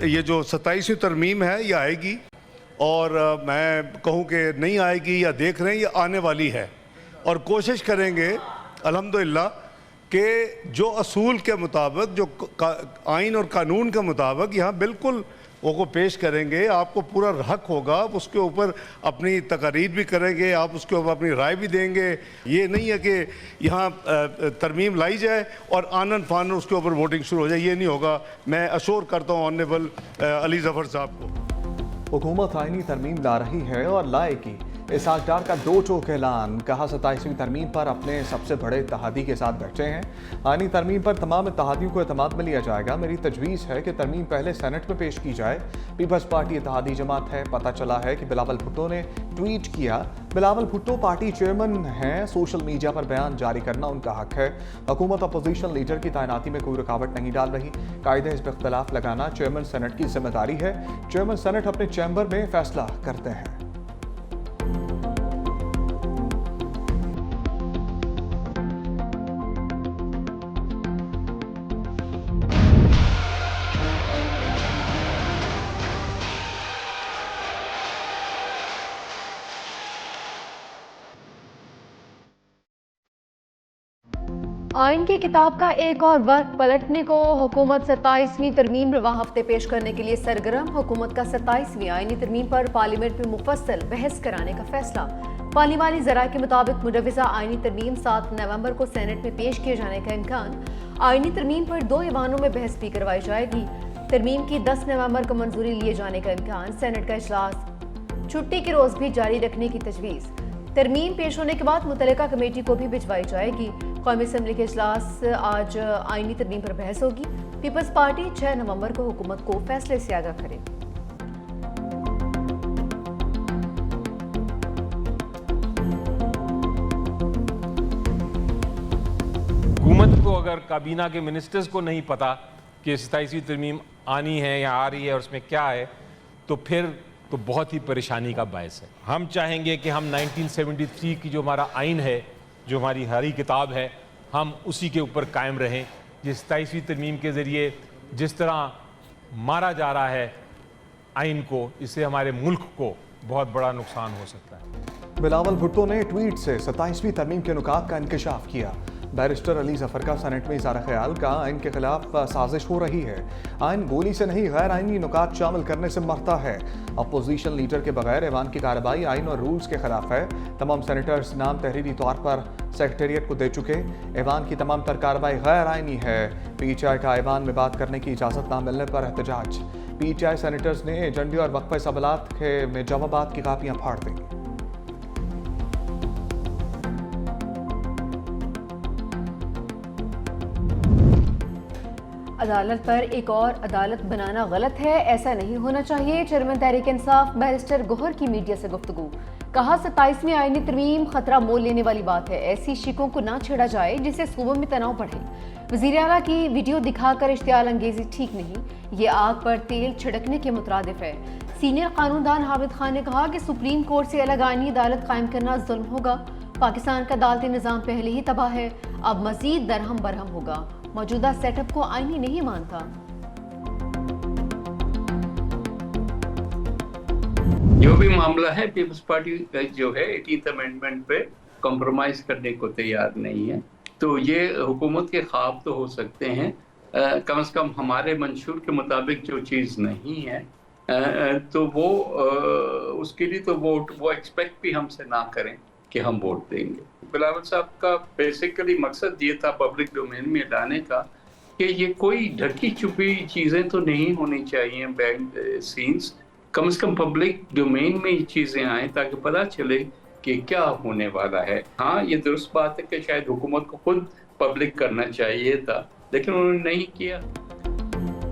ये जो 27वीं तरमीम है ये आएगी, और मैं कहूँ कि नहीं आएगी या देख रहे हैं ये आने वाली है, और कोशिश करेंगे अल्हम्दुलिल्लाह कि जो असूल के मुताबिक, जो आइन और कानून के मुताबिक यहाँ बिल्कुल वो पेश करेंगे। आपको पूरा हक होगा, उसके ऊपर अपनी तकारीर भी करेंगे, आप उसके ऊपर अपनी राय भी देंगे। ये नहीं है कि यहाँ तरमीम लाई जाए और आनन फानन उसके ऊपर वोटिंग शुरू हो जाए, ये नहीं होगा। मैं अश्योर करता हूँ ऑनरेबल अली ज़फ़र साहब को। हुकूमत आइनी तरमीम ला रही है और लाएगी। इसहाक डार का दो टोक ऐलान, कहा 27वीं तरमीम पर अपने सबसे बड़े इत्तेहादी के साथ बैठे हैं। आइनी तरमीम पर तमाम इत्तेहादियों को एतमाद में लिया जाएगा। मेरी तजवीज़ है कि तरमीम पहले सेनेट में पेश की जाए। पीपल्स पार्टी इत्तेहादी जमात है। पता चला है कि बिलावल भुट्टो ने ट्वीट किया। बिलावल भुट्टो पार्टी चेयरमैन हैं, सोशल मीडिया पर बयान जारी करना उनका हक है। हुकूमत अपोजिशन लीडर की तैनाती में कोई रुकावट नहीं डाल रही। कायदे हिस्ब इख्तलाफ लगाना चेयरमैन सेनेट की जिम्मेदारी है। चेयरमैन सेनेट अपने चैम्बर में फैसला करते हैं। आइन की किताब का एक और वर्क पलटने को हुकूमत 27वीं तरमीम रवा हफ्ते पेश करने के लिए सरगर्म। हुकूमत का 27वीं आइनी तरमीम पर पार्लियामेंट में मुफस्सल बहस कराने का फैसला। पार्लिमानी ज़राए के मुताबिक मुजवज़ा आइनी तरमीम 7 नवंबर को सेनेट में पेश किए जाने का इम्कान। आइनी तरमीम पर 2 ऐवानों में बहस भी करवाई जाएगी। तरमीम की 10 नवंबर को मंजूरी लिए जाने का इम्कान। सेनेट का इजलास छुट्टी के रोज़ भी जारी रखने की तजवीज़। तरमीम पेश होने के बाद मुतल्लिका कमेटी को भी भिजवाई जाएगी। कौमी असम्बली के इजलास आज आइनी तरमीम पर बहस होगी। पीपल्स पार्टी 6 नवंबर को हुकूमत को फैसले से आगाह करे। हुकूमत को अगर काबीना के मिनिस्टर्स को नहीं पता कि 27वीं तरमीम आनी है या आ रही है और उसमें क्या है, तो फिर तो बहुत ही परेशानी का बायस है। हम चाहेंगे कि हम 1973 की जो हमारा आइन है, जो हमारी हरी किताब है, हम उसी के ऊपर कायम रहें। जिस 27वीं तरमीम के ज़रिए जिस तरह मारा जा रहा है आइन को, इससे हमारे मुल्क को बहुत बड़ा नुकसान हो सकता है। बिलावल भुट्टो ने ट्वीट से 27वीं तरमीम के नुकात का इंकशाफ किया। बैरिस्टर अली ज़फ़र का सेनेट में इज़हार ख्याल का आइन के खिलाफ साजिश हो रही है। आइन गोली से नहीं गैर आइनी नुकात शामिल करने से मरता है। अपोजिशन लीडर के बगैर ऐवान की कार्रवाई आइन और रूल्स के खिलाफ है। तमाम सेनेटर्स नाम तहरीरी तौर पर सेक्रेटेरिएट को दे चुके। ऐवान की तमाम तर कार्रवाई गैर आइनी है। PTI का ऐवान में बात करने की इजाज़त ना मिलने पर एहतजाज। PTI सेनेटर्स ने एजेंडे और वक्फे सवालात में जवाबात की कापियाँ फाड़ दी। अदालत पर एक और अदालत बनाना गलत है, ऐसा नहीं होना चाहिए। चेयरमैन तहरीक इंसाफ बैरिस्टर गोहर की मीडिया से गुफ्तगू। कहा 27वीं आइनी तरमीम खतरा मोल लेने वाली बात है। ऐसी शिकों को ना छेड़ा जाए जिससे सूबों में तनाव बढ़े। वज़ीर आला की वीडियो दिखाकर इश्तियाल अंगेजी ठीक नहीं, ये आग पर तेल छिड़कने के मुतरादिफ है। सीनियर कानूनदान हामिद खान ने कहा कि सुप्रीम कोर्ट से अलग आइनी अदालत कायम करना जुल्म होगा। पाकिस्तान का अदालती निज़ाम पहले ही तबाह है, अब मजीद दरहम बरहम होगा। मौजूदा सेटअप को आईनी नहीं मानता। जो भी मामला है, पीपल्स पार्टी जो है 18th अमेंडमेंट पे कॉम्प्रोमाइज करने को तैयार नहीं है। तो ये हुकूमत के ख्वाब तो हो सकते हैं, कम से कम हमारे मंशूर के मुताबिक जो चीज़ नहीं है तो वो उसके लिए तो वो एक्सपेक्ट भी हमसे ना करें कि हम वोट देंगे। बिलावल साहब का बेसिकली मकसद ये था पब्लिक डोमेन में लाने का कि ये कोई ढकी छुपी चीज़ें तो नहीं होनी चाहिए। बैंक सीन्स कम से कम पब्लिक डोमेन में ये चीज़ें आएँ ताकि पता चले कि क्या होने वाला है। हाँ, ये दुरुस्त बात है कि शायद हुकूमत को खुद पब्लिक करना चाहिए था, लेकिन उन्होंने नहीं किया।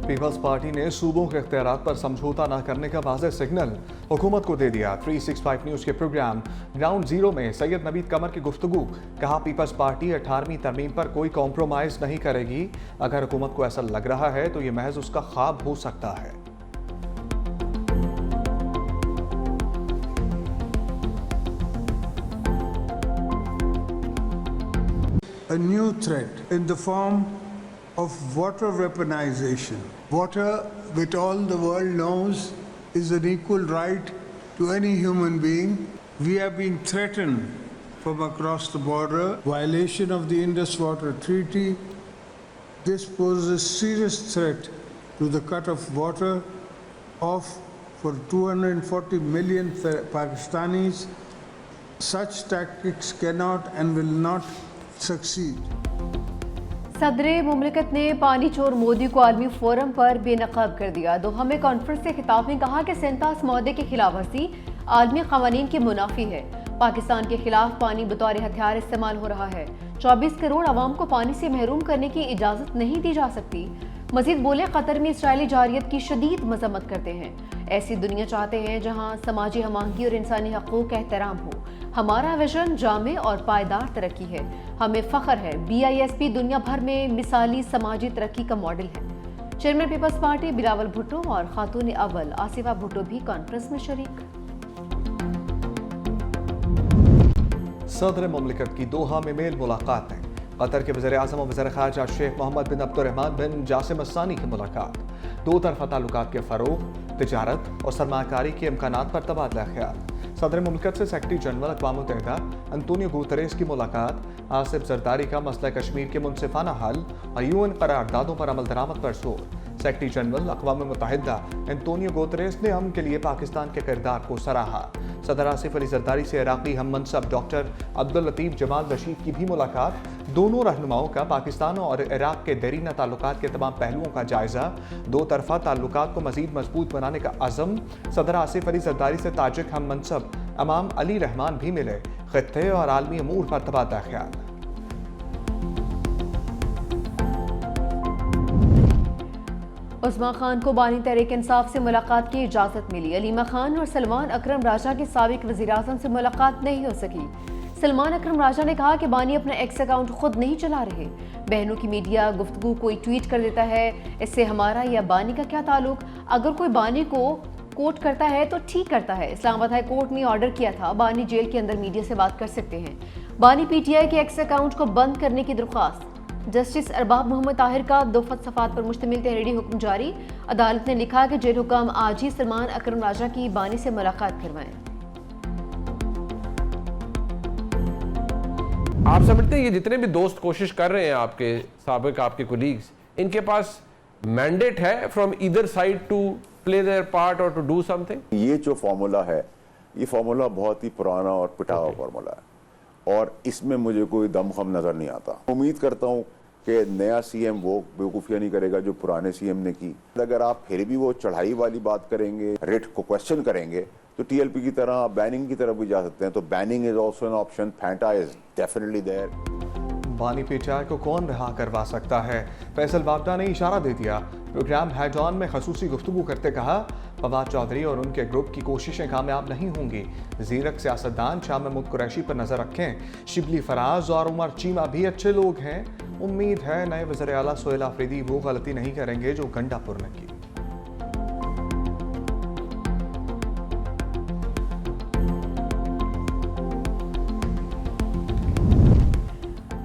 पीपल्स पार्टी ने सूबों के इख्तियारात पर समझौता न करने का वाज़ेह सिग्नल हुकूमत को दे दिया। 365 न्यूज़ के प्रोग्राम ग्राउंड जीरो में सैयद नवीद कमर की गुफ्तगू। कहा पीपल्स पार्टी 18वीं तरमीम पर कोई कॉम्प्रोमाइज़ नहीं करेगी। अगर हुकूमत को ऐसा लग रहा है तो ये महज उसका ख्वाब हो सकता है। A new threat in the form of water weaponization. Water which all the world knows is an equal right to any human being. We have been threatened from across the border, violation of the Indus Water Treaty. This poses serious threat to the cut of water off for 240 million Pakistanis. Such tactics cannot and will not succeed. सदर मुमलिकत ने पानी चोर मोदी को आलमी forum पर बेनकाब कर दिया। दोहा में कॉन्फ्रेंस से खिताब में कहा कि सेंतास मौदे की खिलाफ वर्जी आलमी कवानीन की मुनाफी है। पाकिस्तान के खिलाफ पानी बतौर हथियार इस्तेमाल हो रहा है। 24 करोड़ आवाम को पानी से महरूम करने की इजाज़त नहीं दी जा सकती। मजीद बोले, कतर में इसराइली जारियत की शदीद मजम्मत करते हैं। ऐसी दुनिया चाहते हैं जहाँ समाजी हमांगी और इंसानी हकूक़ का एहतराम हो। हमारा विजन जामे और पायदार तरक्की है। हमें फ़ख्र है BISP दुनिया भर में मिसाली समाजी तरक्की का मॉडल है। चेयरमैन पीपल्स पार्टी बिलावल भुट्टो और खातून अव्वल आसिफा भुट्टो भी कॉन्फ्रेंस में शरीक। सदर मुमलिकत की दोहा में मेल मुलाकातें। कतर के वज़ीर आज़म और वज़ीर ख़ारिजा शेख मोहम्मद बिन अब्दुर्रहमान बिन जासिम अस्सानी की मुलाकात। दो तरफ़ा ताल्लुकात के फ़रोग़, तिजारत और सरमाकारी के इम्कानात पर तबादला ख्याल। सदर मुमलिकत से सेक्रेटरी जनरल अक़वाम मुत्तहिदा अंतोनियो गुतरेस की मुलाकात। आसिफ जरदारी का मसला कश्मीर के मुनसिफाना हल और UN करारदादों पर अमल दरामद पर जोर। सेक्रेटरी जनरल अक़वाम मुत्तहिदा अंतोनियो गुतरेस ने अमन के लिए पाकिस्तान के किरदार को सराहा। सदर आसिफ अली जरदारी से इराक़ी हम मनसब डॉक्टर अब्दुल लतीफ़ जमाल रशीद की भी मुलाकात। दोनों रहनुमाओं का पाकिस्तान और इराक़ के देरीना ताल्लुकात के तमाम पहलुओं का जायज़ा। दो तरफ़ा ताल्लुकात को मज़ीद मजबूत बनाने का अज़म। सदर आसिफ अली जरदारी से ताजिक हम मनसब इमाम अली रहमान भी मिले। ख़ित्ते और आलमी अमूर पर तबादला ख्याल। उस्मा खान को बानी तहरीक इंसाफ से मुलाकात की इजाज़त मिली। अलीमा खान और सलमान अकरम राजा के साबिक वज़ीर-ए-आज़म से मुलाकात नहीं हो सकी। सलमान अकरम राजा ने कहा कि बानी अपना एक्स अकाउंट खुद नहीं चला रहे। बहनों की मीडिया गुफ्तगू कोई ट्वीट कर देता है, इससे हमारा या बानी का क्या ताल्लुक? अगर कोई बानी को कोर्ट करता है तो ठीक करता है। इस्लामाबाद हाई कोर्ट ने ऑर्डर किया था बानी जेल के अंदर मीडिया से बात कर सकते हैं। बानी PTI के एक्स अकाउंट को बंद करने की दरख्वास्त। जस्टिस अरबाब मोहम्मद ताहिर का 2 सफ़ात पर मुश्तमिल तहरीरी हुक्म जारी। अदालत ने लिखा कि जेल हुकाम आज ही सलमान अकरम राजा की बानी से मुलाकात करवाएं। आप समझते हैं ये जितने भी दोस्त कोशिश कर रहे हैं आपके साबिक आपके कोलीग्स, इनके पास मैंडेट है from either side to play their part और टू डू समथिंग? ये जो फार्मूला है, ये फार्मूला बहुत ही पुराना और पिटा हुआ फार्मूला है और इसमें मुझे कोई दमखम नजर नहीं आता। उम्मीद करता हूँ कि नया CM वो बेवकूफ़ियाँ नहीं करेगा जो पुराने CM ने की। अगर आप फिर भी वो चढ़ाई वाली बात करेंगे, रेट को क्वेश्चन करेंगे, तो TLP की तरह बैनिंग की तरफ भी जा सकते हैं। तो banning is also an option. Fanta is definitely there. बानी PTI को कौन रिहा करवा सकता है? फैसल बाबटा ने इशारा दे दिया। प्रोग्राम हैड ऑन में खसूसी गुफ्तगू करते कहा, फवाद चौधरी और उनके ग्रुप की कोशिशें कामयाब नहीं होंगी। ज़ीरक सियासतदान शाह महमूद कुरैशी पर नजर रखें। शिबली फराज और उमर चीमा भी अच्छे लोग हैं। उम्मीद है नए वज़ीर आला सोहेल आफरीदी वो गलती नहीं करेंगे जो गंडापुर ने की।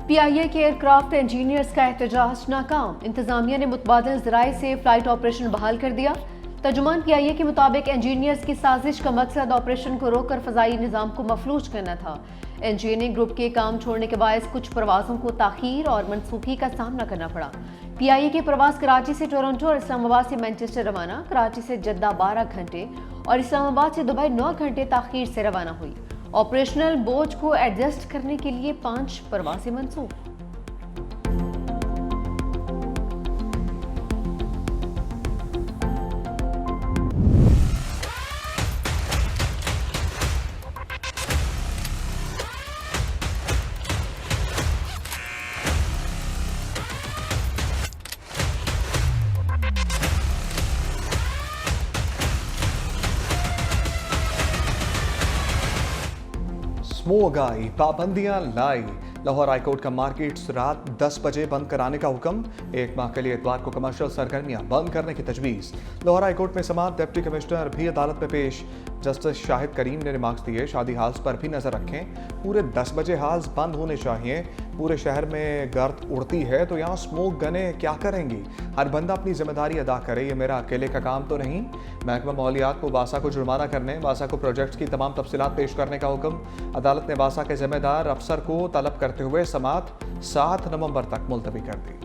PIA के एयरक्राफ्ट इंजीनियर्स का एहतजाज नाकाम। इंतजामिया ने मुतबादिल ज़राए से फ्लाइट ऑपरेशन बहाल कर दिया। तर्जुमान PIA के मुताबिक इंजीनियर्स की साजिश का मकसद ऑपरेशन को रोककर फ़ज़ाई निज़ाम को मफलूज करना था। इंजीनियरिंग ग्रुप के काम छोड़ने के बायस कुछ परवाज़ों को ताख़ीर और मनसूखी का सामना करना पड़ा। PIA के प्रवास कराची से टोरंटो और इस्लामाबाद से मैनचेस्टर रवाना, कराची से जद्दा 12 घंटे और इस्लामाबाद से दुबई 9 घंटे ताख़ीर से रवाना हुई। ऑपरेशनल बोझ को एडजस्ट करने के लिए 5 परवाज़ें मंसूख। स्मोग आई, पाबंदियां लाई। लाहौर हाईकोर्ट का मार्केट्स रात 10 बजे बंद कराने का हुक्म। 1 माह के लिए इतवार को कमर्शियल सरगर्मियां बंद करने की तजवीज़। लाहौर हाईकोर्ट में समाअत डिप्टी कमिश्नर भी अदालत में पेश। जस्टिस शाहिद करीम ने रिमार्क्स दिए, शादी हाल्स पर भी नजर रखें, पूरे 10 बजे हाल्स बंद होने चाहिए। पूरे शहर में गर्द उड़ती है तो यहाँ स्मोक गनें क्या करेंगी? हर बंदा अपनी जिम्मेदारी अदा करे, ये मेरा अकेले का काम तो नहीं। महकमा माहौलियात को वासा को जुर्माना करने, वासा को प्रोजेक्ट्स की तमाम तफसीलात पेश करने का हुक्म। अदालत ने वासा के जिम्मेदार अफसर को तलब करते हुए समाअत 7 नवंबर तक मुलतवी कर दी।